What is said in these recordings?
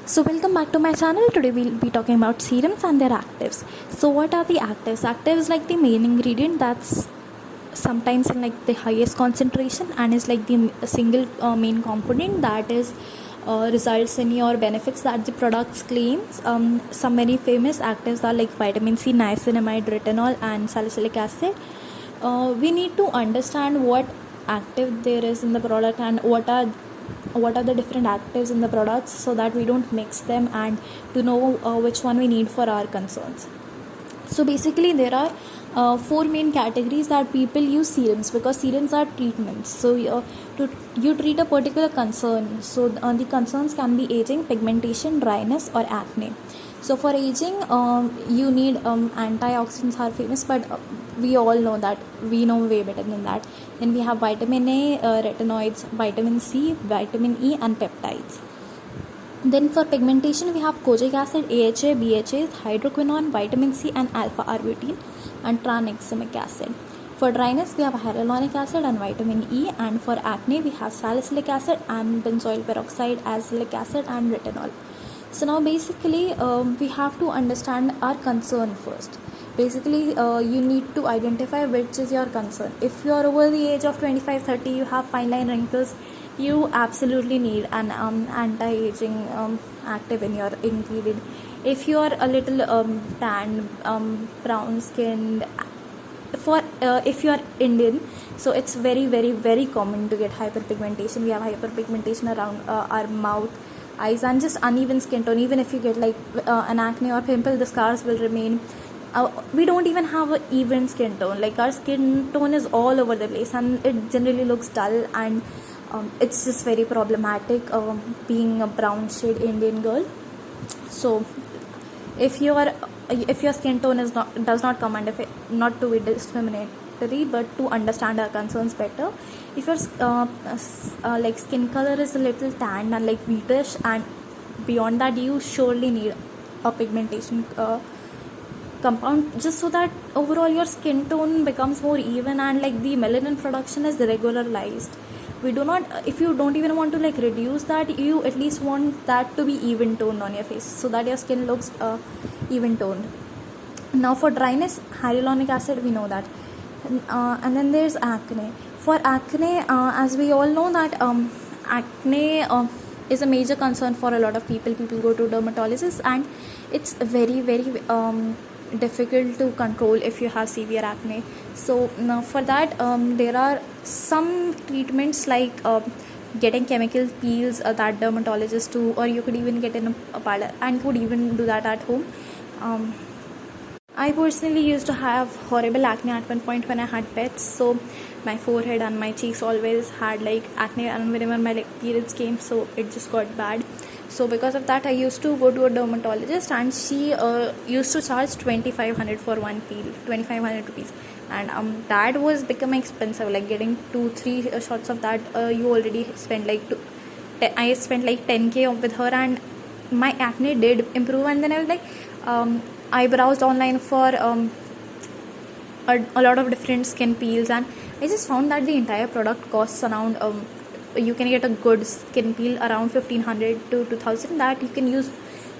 So welcome back to my channel. Today we'll be talking about serums and their actives. So what are the actives? Actives like the main ingredient that's sometimes in like the highest concentration and is like the single main component that is results in your benefits that the products claims. Some very famous actives are like vitamin C, niacinamide, retinol and salicylic acid. We need to understand what active there is in the product and what are the different actives in the products so that we don't mix them and to know which one we need for our concerns. So basically there are four main categories that people use serums, because serums are treatments. So you treat a particular concern. So the concerns can be aging, pigmentation, dryness or acne. So for aging, you need antioxidants are famous, but we all know that we know way better than that. Then we have vitamin A, retinoids, vitamin C, vitamin E and peptides. Then for pigmentation, we have kojic acid, AHA, BHAs, hydroquinone, vitamin C and alpha-arbutin and tranexamic acid. For dryness, we have hyaluronic acid and vitamin E, and for acne, we have salicylic acid and benzoyl peroxide, azelaic acid and retinol. So now basically we have to understand our concern first. Basically you need to identify which is your concern. If you are over the age of 25-30, you have fine line wrinkles, you absolutely need an anti-aging active in your ingredient. If you are a little tan, brown skinned, if you are Indian, so it's very common to get hyperpigmentation. We have hyperpigmentation around our mouth, eyes and just uneven skin tone. Even if you get like an acne or pimple, the scars will remain. We don't even have an even skin tone. Like our skin tone is all over the place and it generally looks dull, and it's just very problematic being a brown shade Indian girl. So if your skin tone does not come under, not to be discriminatory but to understand our concerns better, if your like skin color is a little tan and like wheatish, and beyond that you surely need a pigmentation compound, just so that overall your skin tone becomes more even and like the melanin production is regularized. We do not, if you don't even want to like reduce that, you at least want that to be even toned on your face so that your skin looks even toned. Now for dryness, hyaluronic acid, we know that. And then there's acne. For acne, as we all know that acne is a major concern for a lot of people. People go to dermatologists and it's very difficult to control if you have severe acne. So now for that there are some treatments like getting chemical peels that dermatologists do, or you could even get in a parlor and could even do that at home. I personally used to have horrible acne at one point when I had pets, so my forehead and my cheeks always had like acne, and whenever my like periods came, so it just got bad. So because of that, I used to go to a dermatologist, and she used to charge 2500 for one peel, 2500 rupees, and that was becoming expensive. Like getting 2-3 shots of that, you already spent like I spent like 10k with her, and my acne did improve. And then I was like, I browsed online for a lot of different skin peels, and I just found that the entire product costs around you can get a good skin peel around 1500 to 2000 that you can use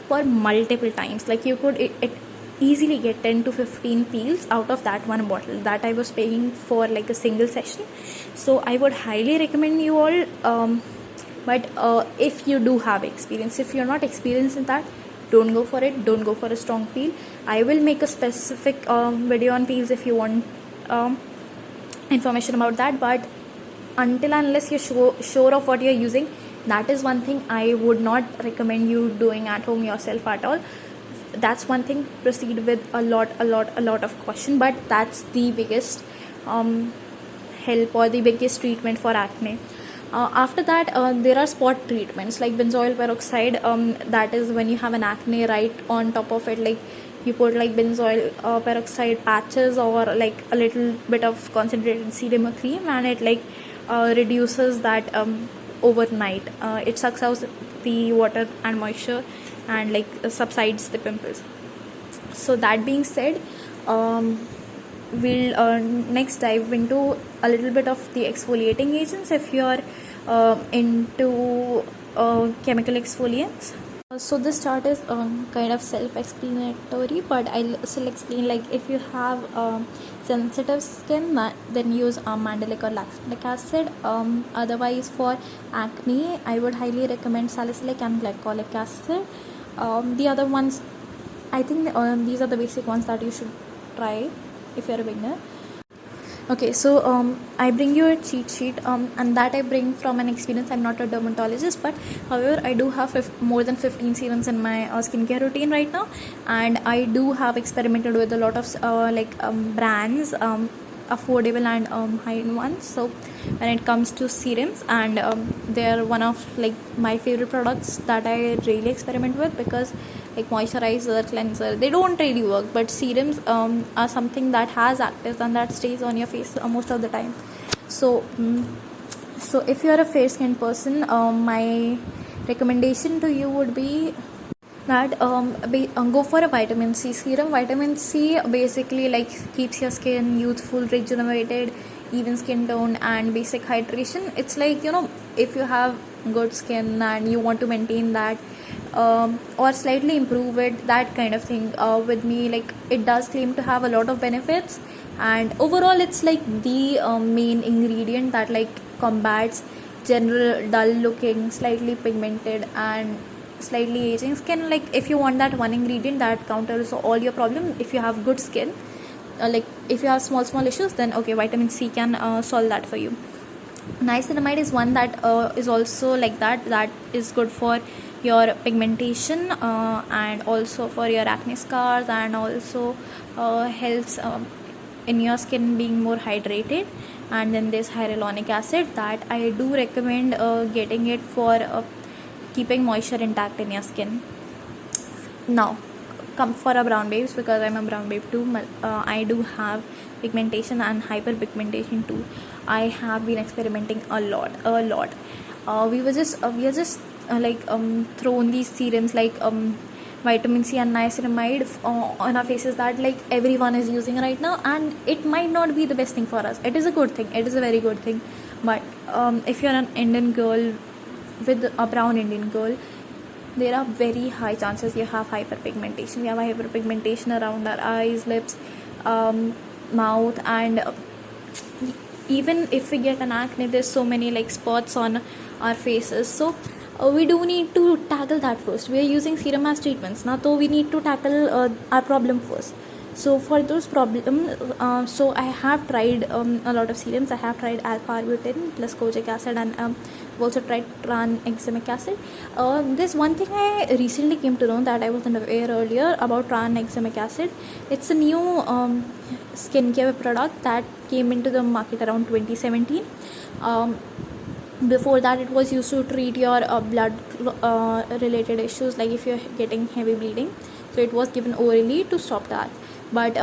for multiple times. Like you could it easily get 10 to 15 peels out of that one bottle that I was paying for like a single session. So I would highly recommend you all, but if you do have experience, if you're not experienced in that, don't go for it. Don't go for a strong peel. I will make a specific video on peels if you want information about that, but until unless you're sure of what you're using, that is one thing I would not recommend you doing at home yourself at all. That's one thing. Proceed with a lot of caution, but that's the biggest help or the biggest treatment for acne. After that, there are spot treatments like benzoyl peroxide. That is when you have an acne, right on top of it, like you put like benzoyl peroxide patches or like a little bit of concentrated serum or cream, and it like reduces that overnight. It sucks out the water and moisture and like subsides the pimples. So that being said, we'll next dive into a little bit of the exfoliating agents if you're into chemical exfoliants. So this chart is kind of self-explanatory, but I'll still explain. Like if you have sensitive skin, then use mandelic or lactic acid. Otherwise, for acne, I would highly recommend salicylic and glycolic acid. The other ones, I think these are the basic ones that you should try if you're a beginner. Okay, so I bring you a cheat sheet, and that I bring from an experience. I'm not a dermatologist, but however, I do have more than 15 serums in my skincare routine right now, and I do have experimented with a lot of brands, affordable and high-end ones. So when it comes to serums, and they're one of like my favorite products that I really experiment with, because like moisturizer, cleanser, they don't really work, but serums are something that has actives and that stays on your face most of the time. So so if you're a fair skinned person, my recommendation to you would be that go for a vitamin C serum. Vitamin C basically like keeps your skin youthful, rejuvenated, even skin tone, and basic hydration. It's like, you know, if you have good skin and you want to maintain that, or slightly improve it, that kind of thing. With me, like, it does claim to have a lot of benefits, and overall it's like the main ingredient that like combats general dull looking, slightly pigmented, and slightly aging skin. Like if you want that one ingredient that counters all your problem, if you have good skin, like if you have small issues, then okay, vitamin C can solve that for you. Niacinamide is one that is also like that is good for your pigmentation, and also for your acne scars, and also helps in your skin being more hydrated. And then there's hyaluronic acid that I do recommend getting it for keeping moisture intact in your skin. Now come for a brown babes, because I'm a brown babe too. I do have pigmentation and hyperpigmentation too. I have been experimenting a lot. We are just thrown these serums like vitamin C and niacinamide on our faces that like everyone is using right now, and it might not be the best thing for us. It is a good thing, it is a very good thing, but if you're an Indian girl with a brown Indian girl, there are very high chances you have hyperpigmentation. We have hyperpigmentation around our eyes, lips, mouth, and even if we get an acne, there's so many like spots on our faces. So we do need to tackle that first. We are using serum as treatments now, so we need to tackle our problem first. So for those problems, so I have tried a lot of serums. I have tried alpha-arbutin plus kojic acid, and I've also tried tranexamic acid. There's one thing I recently came to know that I wasn't aware earlier about tranexamic acid. It's a new skincare product that came into the market around 2017. Before that, it was used to treat your blood related issues, like if you're getting heavy bleeding. So it was given orally to stop that. But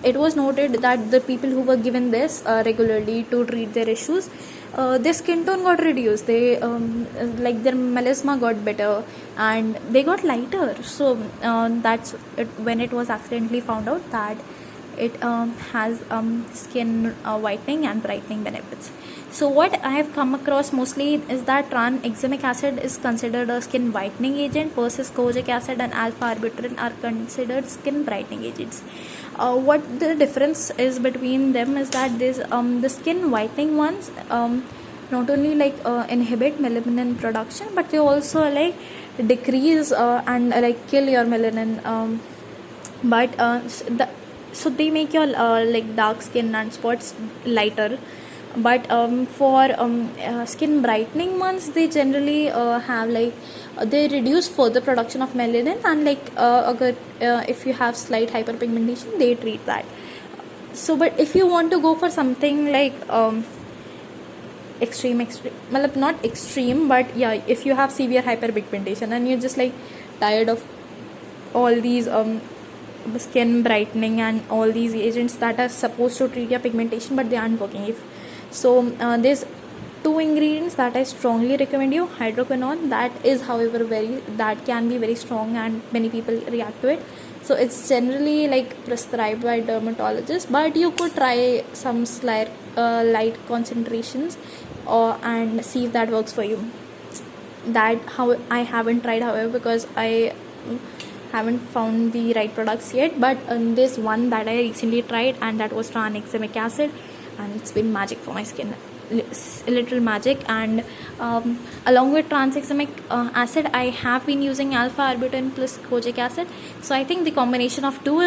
it was noted that the people who were given this regularly to treat their issues, their skin tone got reduced. They like their melasma got better, and they got lighter. So that's it, when it was accidentally found out that it has skin whitening and brightening benefits. So what I have come across mostly is that tranexamic acid is considered a skin whitening agent, versus kojic acid and alpha-arbutin are considered skin brightening agents. What the difference is between them is that this the skin whitening ones not only like inhibit melanin production, but they also like decrease and like kill your melanin, so they make your like dark skin and spots lighter. But for skin brightening ones, they generally have like they reduce further production of melanin, and like if you have slight hyperpigmentation, they treat that. So but if you want to go for something like extreme, well, not extreme, but yeah, if you have severe hyperpigmentation and you're just like tired of all these skin brightening and all these agents that are supposed to treat your pigmentation but they aren't working, there's two ingredients that I strongly recommend you. Hydroquinone, that is however that can be very strong and many people react to it, so it's generally like prescribed by dermatologists, but you could try some light concentrations and see if that works for you. that how I haven't tried, however, because I haven't found the right products yet. But this one that I recently tried, and that was tranexamic acid, and it's been magic for my skin, literal magic. And along with tranexamic acid, I have been using alpha arbutin plus kojic acid. So I think the combination of two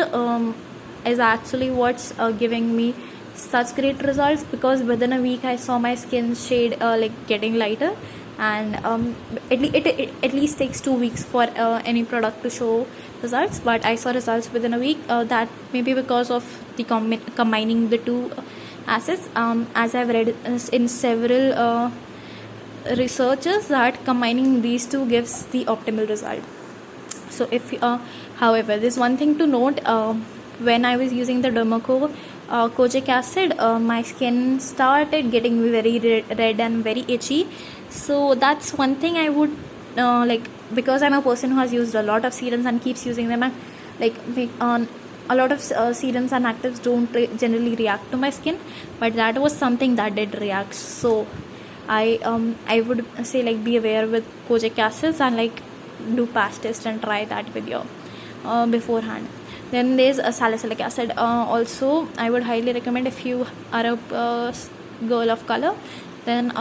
is actually what's giving me such great results, because within a week I saw my skin shade like getting lighter. And it at least takes 2 weeks for any product to show results, but I saw results within a week. That may be because of the combining the two acids, as I've read in several researches that combining these two gives the optimal result. So if however, there's one thing to note. When I was using the Dermaco kojic acid, my skin started getting very red and very itchy. So that's one thing I would like, because I'm a person who has used a lot of serums and keeps using them, and like a lot of serums and actives don't generally react to my skin, but that was something that did react. So I would say, like, be aware with kojic acids, and like do patch test and try that with your beforehand. Then there's a salicylic acid. Also, I would highly recommend if you are a girl of color, then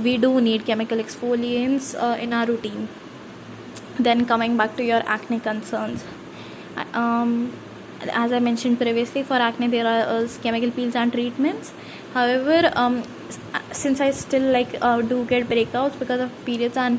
we do need chemical exfoliants in our routine. Then coming back to your acne concerns, as I mentioned previously, for acne there are chemical peels and treatments. However, since I still do get breakouts because of periods and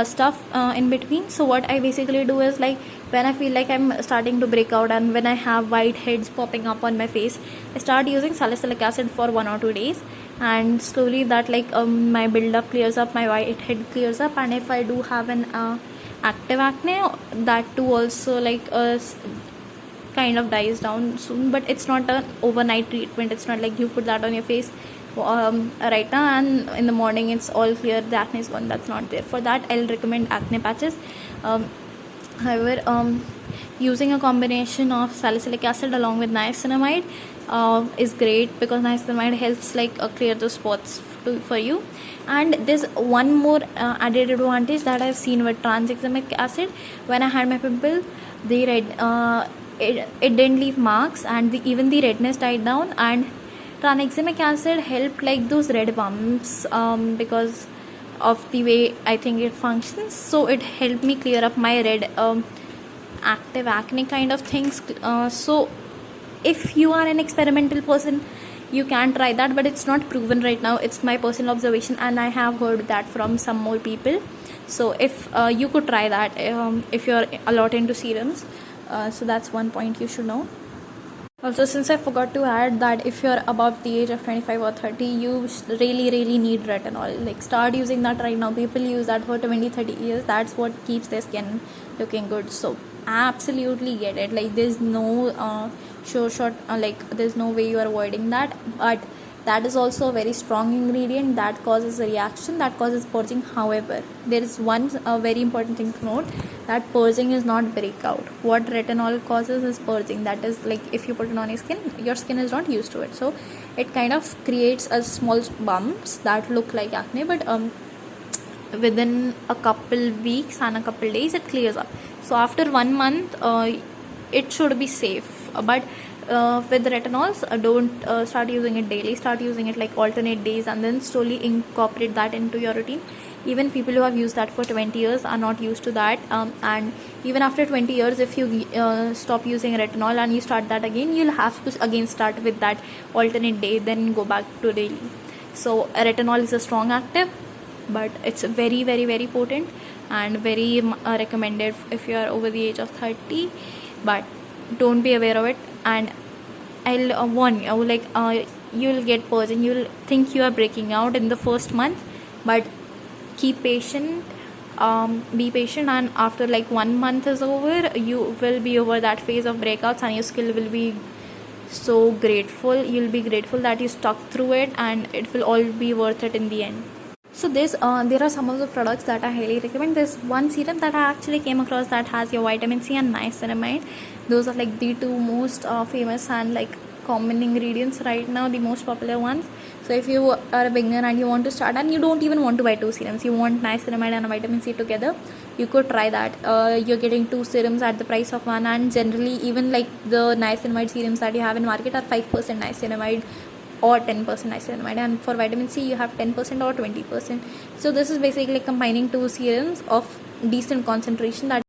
stuff in between, so what I basically do is, like, when I feel like I'm starting to break out and when I have whiteheads popping up on my face, I start using salicylic acid for 1 or 2 days, and slowly that my build-up clears up, my whitehead clears up. And if I do have an active acne, that too also kind of dies down soon. But it's not an overnight treatment. It's not like you put that on your face right now and in the morning it's all clear, the acne is gone. That's not there. For that, I'll recommend acne patches. However, using a combination of salicylic acid along with niacinamide is great, because niacinamide helps clear the spots for you. And there's one more added advantage that I've seen with tranexamic acid. When I had my pimple, the red it didn't leave marks, and even the redness died down. And tranexamic acid helped those red bumps because of the way I think it functions. So it helped me clear up my red active acne kind of things. So if you are an experimental person, you can try that, but it's not proven right now. It's my personal observation, and I have heard that from some more people. So if you could try that if you're a lot into serums. So that's one point you should know. Also, since I forgot to add that if you're above the age of 25 or 30, you really need retinol. Start using that right now. People use that for 20-30 years. That's what keeps their skin looking good. So absolutely get it. There's no sure shot, there's no way you are avoiding that. But that is also a very strong ingredient that causes a reaction, that causes purging. However, there is one very important thing to note, that purging is not breakout. What retinol causes is purging. That is, if you put it on your skin is not used to it, so it kind of creates a small bumps that look like acne, but within a couple weeks and a couple days it clears up. So after 1 month it should be safe. But with retinols, don't start using it daily. Start using it alternate days, and then slowly incorporate that into your routine. Even people who have used that for 20 years are not used to that, and even after 20 years, if you stop using retinol and you start that again, you'll have to again start with that alternate day, then go back to daily. So retinol is a strong active, but it's very potent and very recommended if you are over the age of 30. But don't be aware of it, and I'll warn you, you'll get purging. You'll think you are breaking out in the first month, but keep patient, be patient, and after 1 month is over, you will be over that phase of breakouts, and your skin will be so grateful. You'll be grateful that you stuck through it, and it will all be worth it in the end. So there are some of the products that I highly recommend. There's one serum that I actually came across that has your vitamin C and niacinamide. Those are the two most famous and common ingredients right now, the most popular ones. So if you are a beginner and you want to start and you don't even want to buy 2 serums, you want niacinamide and a vitamin C together, you could try that. You're getting 2 serums at the price of one, and generally even like the niacinamide serums that you have in market are 5% niacinamide or 10% niacinamide, and for vitamin C you have 10% or 20%. So this is basically combining 2 serums of decent concentration that